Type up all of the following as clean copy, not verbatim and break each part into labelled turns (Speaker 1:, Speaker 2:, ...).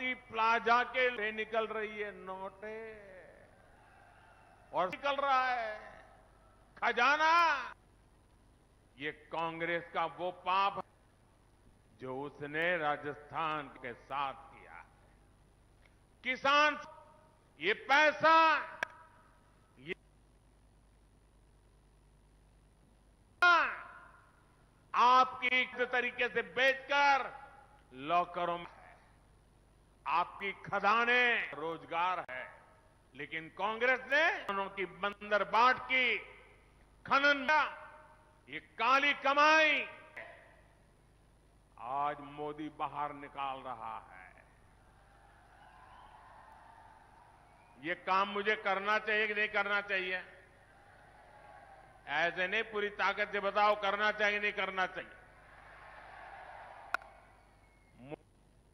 Speaker 1: शांति plaza के लिए निकल रही है नोटे और निकल रहा है खजाना। ये कांग्रेस का वो पाप है जो उसने राजस्थान के साथ किया है। किसान ये पैसा ये आपकी तरीके से बेचकर लॉकरों में है, आपकी खदानें रोजगार है, लेकिन कांग्रेस ने किसानों की बंदर बाट की खनन ये काली कमाई आज मोदी बाहर निकाल रहा है। ये काम मुझे करना चाहिए कि नहीं करना चाहिए? ऐसे नहीं, पूरी ताकत से बताओ करना चाहिए नहीं करना चाहिए।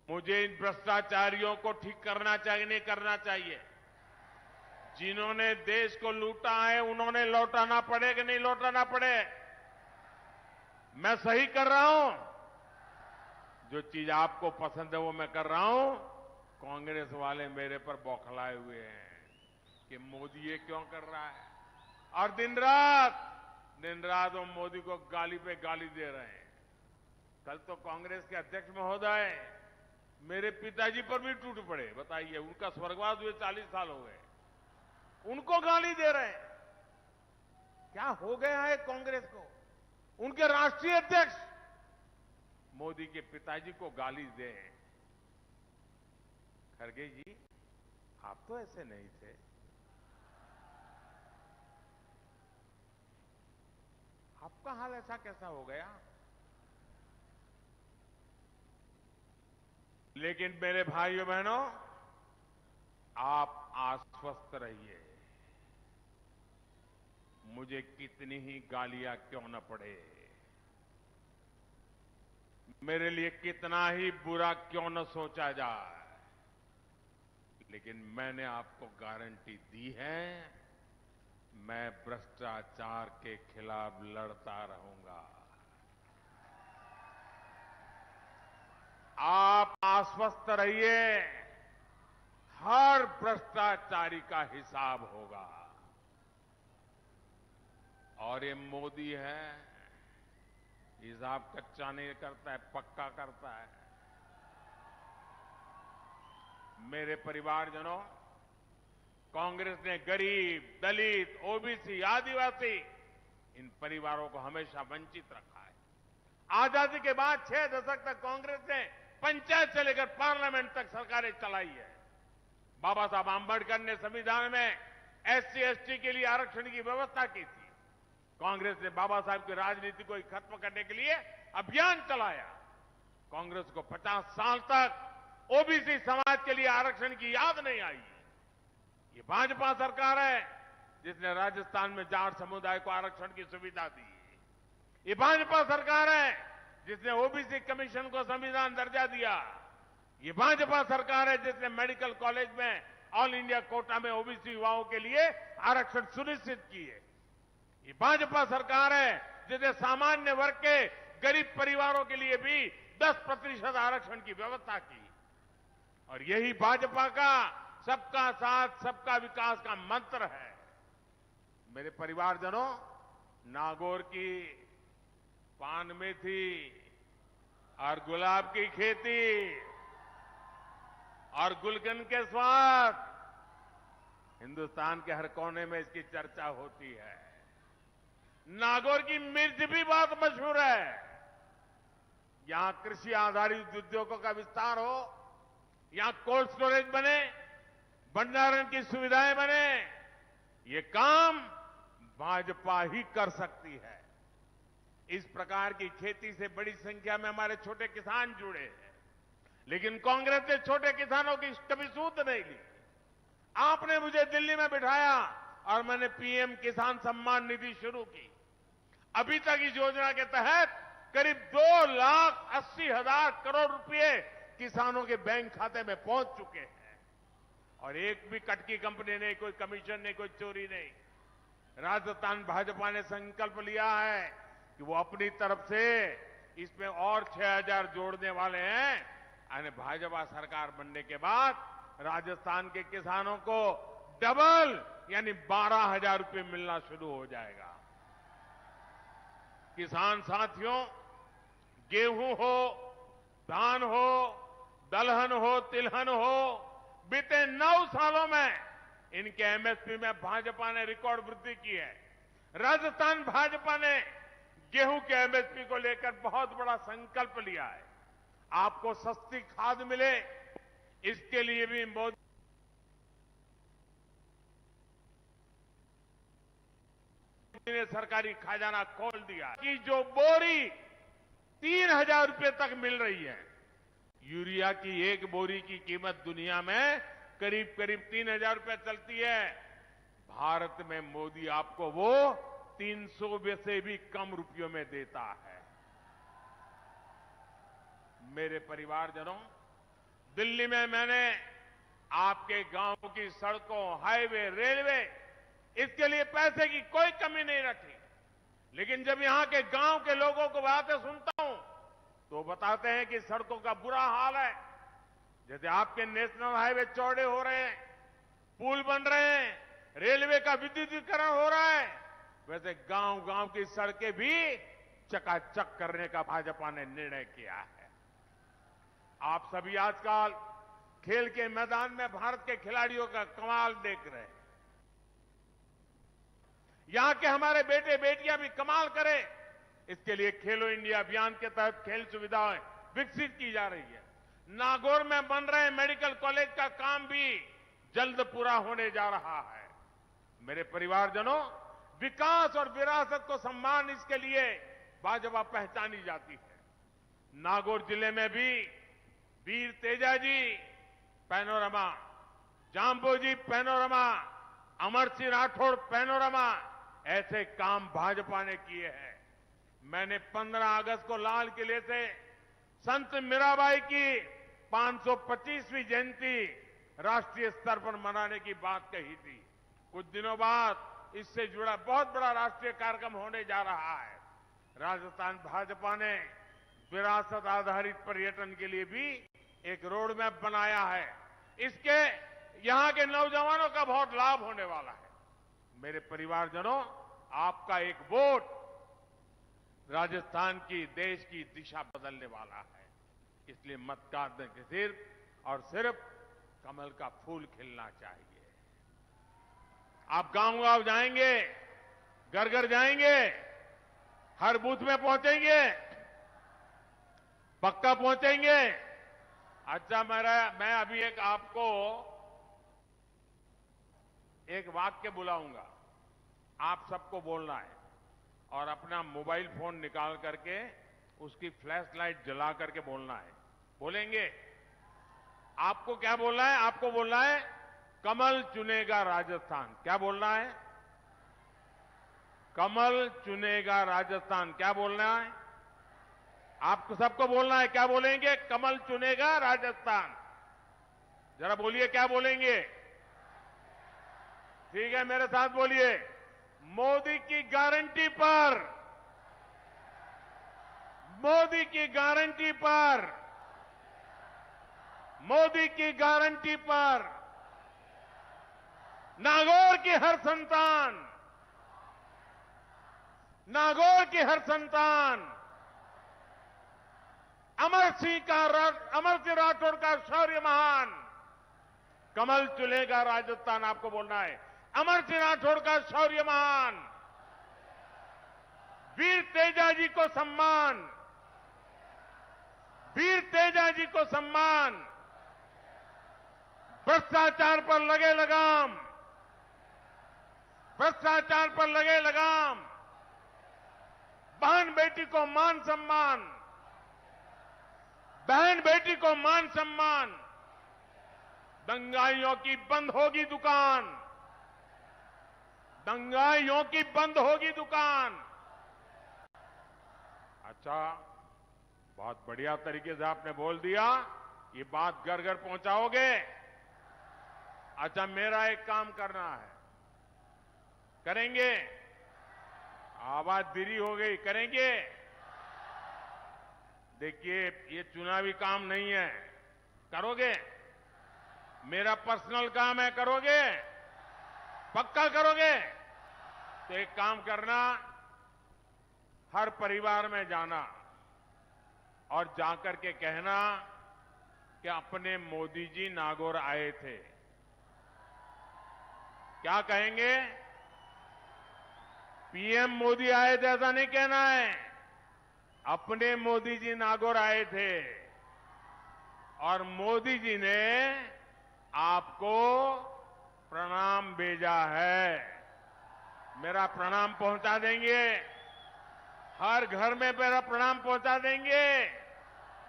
Speaker 1: मुझे इन भ्रष्टाचारियों को ठीक करना चाहिए नहीं करना चाहिए? जिन्होंने देश को लूटा है उन्होंने लौटाना पड़े कि नहीं लौटाना पड़े? मैं सही कर रहा हूं? जो चीज आपको पसंद है वो मैं कर रहा हूं। कांग्रेस वाले मेरे पर बौखलाए हुए हैं कि मोदी ये क्यों कर रहा है, और दिन रात वो मोदी को गाली पे गाली दे रहे हैं। कल तो कांग्रेस के अध्यक्ष महोदय मेरे पिताजी पर भी टूट पड़े। बताइए, उनका स्वर्गवास हुए 40 साल हो गए, उनको गाली दे रहे हैं। क्या हो गया है कांग्रेस को? उनके राष्ट्रीय अध्यक्ष मोदी के पिताजी को गाली दे। खड़गे जी, आप तो ऐसे नहीं थे। आपका हाल ऐसा कैसा हो गया? लेकिन मेरे भाइयों बहनों, आप आश्वस्त रहिए, मुझे कितनी ही गालियां क्यों न पड़े, मेरे लिए कितना ही बुरा क्यों न सोचा जाए, लेकिन मैंने आपको गारंटी दी है, मैं भ्रष्टाचार के खिलाफ लड़ता रहूंगा। आप आश्वस्त रहिए, हर भ्रष्टाचारी का हिसाब होगा। और ये मोदी है, हिसाब कच्चा नहीं करता है, पक्का करता है। मेरे परिवारजनों, कांग्रेस ने गरीब, दलित, ओबीसी, आदिवासी इन परिवारों को हमेशा वंचित रखा है। आजादी के बाद 6 दशक तक कांग्रेस ने पंचायत से लेकर पार्लियामेंट तक सरकारें चलाई है। बाबा साहब आंबेडकर ने संविधान में एससी एसटी के लिए आरक्षण की व्यवस्था की थी। कांग्रेस ने बाबा साहब की राजनीति को खत्म करने के लिए अभियान चलाया। कांग्रेस को 50 साल तक ओबीसी समाज के लिए आरक्षण की याद नहीं आई। ये भाजपा सरकार है जिसने राजस्थान में जाट समुदाय को आरक्षण की सुविधा दी। ये भाजपा सरकार है जिसने ओबीसी कमीशन को संविधान दर्जा दिया। ये भाजपा सरकार है जिसने मेडिकल कॉलेज में ऑल इंडिया कोटा में ओबीसी युवाओं के लिए आरक्षण सुनिश्चित किए। ये भाजपा सरकार है जिसने सामान्य वर्ग के गरीब परिवारों के लिए भी 10% आरक्षण की व्यवस्था की। और यही भाजपा का सबका साथ सबका विकास का मंत्र है। मेरे परिवारजनों, नागौर की पान मेथी और गुलाब की खेती और गुलकंद के स्वाद, हिंदुस्तान के हर कोने में इसकी चर्चा होती है। नागौर की मिर्च भी बहुत मशहूर है। यहां कृषि आधारित उद्योगों का विस्तार हो, यहां कोल्ड स्टोरेज बने, भंडारण की सुविधाएं बने, ये काम भाजपा ही कर सकती है। इस प्रकार की खेती से बड़ी संख्या में हमारे छोटे किसान जुड़े हैं, लेकिन कांग्रेस ने छोटे किसानों की कभी सूद नहीं ली। आपने मुझे दिल्ली में बिठाया और मैंने पीएम किसान सम्मान निधि शुरू की। अभी तक इस योजना के तहत करीब 2,80,000 करोड़ रुपए किसानों के बैंक खाते में पहुंच चुके हैं। और एक भी कटकी कंपनी नहीं, कोई कमीशन नहीं, कोई चोरी नहीं। राजस्थान भाजपा ने संकल्प लिया है कि वो अपनी तरफ से इसमें और 6,000 जोड़ने वाले हैं। यानी भाजपा सरकार बनने के बाद राजस्थान के किसानों को डबल यानी 12,000 रुपये मिलना शुरू हो जाएगा। किसान साथियों, गेहूं हो, धान हो, दलहन हो, तिलहन हो, बीते 9 सालों में इनके एमएसपी में भाजपा ने रिकॉर्ड वृद्धि की है। राजस्थान भाजपा ने गेहूं के एमएसपी को लेकर बहुत बड़ा संकल्प लिया है। आपको सस्ती खाद मिले, इसके लिए भी मोदी ने सरकारी खजाना खोल दिया कि जो बोरी 3,000 रुपए तक मिल रही है। यूरिया की एक बोरी की कीमत दुनिया में करीब करीब 3,000 रुपए चलती है। भारत में मोदी आपको वो 300 से भी कम रुपयों में देता है। मेरे परिवारजनों, दिल्ली में मैंने आपके गांव की सड़कों, हाईवे, रेलवे, इसके लिए पैसे की कोई कमी नहीं रखी। लेकिन जब यहां के गांव के लोगों को बातें सुनता हूं तो बताते हैं कि सड़कों का बुरा हाल है। जैसे आपके नेशनल हाईवे चौड़े हो रहे हैं, पुल बन रहे हैं, रेलवे का विद्युतीकरण हो रहा है, वैसे गांव गांव की सड़कें भी चकाचक करने का भाजपा ने निर्णय किया है। आप सभी आजकल खेल के मैदान में भारत के खिलाड़ियों का कमाल देख रहे हैं। यहां के हमारे बेटे बेटियां भी कमाल करें, इसके लिए खेलो इंडिया अभियान के तहत खेल सुविधाएं विकसित की जा रही है। नागौर में बन रहे मेडिकल कॉलेज का काम भी जल्द पूरा होने जा रहा है। मेरे परिवारजनों, विकास और विरासत को सम्मान, इसके लिए भाजपा पहचानी जाती है। नागौर जिले में भी वीर Tejaji panorama, Jamboji panorama, Amar Singh Rathore panorama, ऐसे काम भाजपा ने किए हैं। मैंने 15 अगस्त को लाल किले से संत मीराबाई की 525वीं जयंती राष्ट्रीय स्तर पर मनाने की बात कही थी। कुछ दिनों बाद इससे जुड़ा बहुत बड़ा राष्ट्रीय कार्यक्रम होने जा रहा है। राजस्थान भाजपा ने विरासत आधारित पर्यटन के लिए भी एक रोड मैप बनाया है। इसके यहां के नौजवानों का बहुत लाभ होने वाला है। मेरे परिवारजनों, आपका एक वोट राजस्थान की, देश की दिशा बदलने वाला है। इसलिए मतदान के सिर्फ और सिर्फ कमल का फूल खिलना चाहिए। आप गांव गांव जाएंगे, घर घर जाएंगे, हर बूथ में पहुंचेंगे, पक्का पहुंचेंगे। अच्छा, मैं अभी आपको एक वाक्य बुलाऊंगा, आप सबको बोलना है और अपना मोबाइल फोन निकाल करके उसकी फ्लैश लाइट जला करके बोलना है। बोलेंगे? आपको क्या बोलना है? आपको बोलना है कमल चुनेगा राजस्थान। क्या बोलना है? कमल चुनेगा राजस्थान। क्या बोलना है? आपको सबको बोलना है। क्या बोलेंगे? कमल चुनेगा राजस्थान। जरा बोलिए, क्या बोलेंगे? ठीक है, मेरे साथ बोलिए, मोदी की गारंटी पर, मोदी की गारंटी पर, मोदी की गारंटी पर नागौर की हर संतान, नागौर की हर संतान अमर सिंह राठौड़ का शौर्य महान, कमल चुनेगा राजस्थान। आपको बोलना है अमर सिंह राठौड़ का शौर्य महान, वीर तेजाजी को सम्मान, वीर तेजाजी को सम्मान, भ्रष्टाचार पर लगे लगाम, भ्रष्टाचार पर लगे लगाम, बहन बेटी को मान सम्मान, बहन बेटी को मान सम्मान, दंगाइयों की बंद होगी दुकान, दंगाइयों की बंद होगी दुकान। अच्छा, बहुत बढ़िया तरीके से आपने बोल दिया। ये बात घर घर पहुंचाओगे? अच्छा, मेरा एक काम करना है, करेंगे? आवाज धीरी हो गई, करेंगे? देखिए, ये चुनावी काम नहीं है, करोगे? मेरा पर्सनल काम है, करोगे? पक्का करोगे? तो एक काम करना, हर परिवार में जाना और जाकर के कहना कि अपने मोदी जी नागौर आए थे। क्या कहेंगे? पीएम मोदी आए थे ऐसा नहीं कहना है, अपने मोदी जी नागौर आए थे और मोदी जी ने आपको प्रणाम भेजा है। मेरा प्रणाम पहुंचा देंगे, हर घर में मेरा प्रणाम पहुंचा देंगे।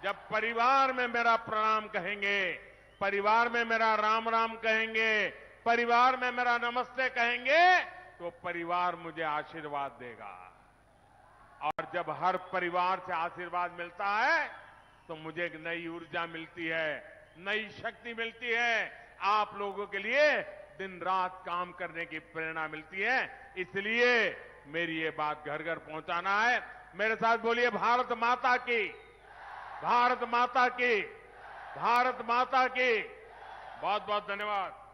Speaker 1: जब परिवार में मेरा प्रणाम कहेंगे, परिवार में मेरा राम राम कहेंगे, परिवार में मेरा नमस्ते कहेंगे, तो परिवार मुझे आशीर्वाद देगा। और जब हर परिवार से आशीर्वाद मिलता है तो मुझे एक नई ऊर्जा मिलती है, नई शक्ति मिलती है, आप लोगों के लिए दिन रात काम करने की प्रेरणा मिलती है। इसलिए मेरी ये बात घर घर पहुंचाना है। मेरे साथ बोलिए, भारत माता की, भारत माता की, भारत माता की। बहुत बहुत धन्यवाद।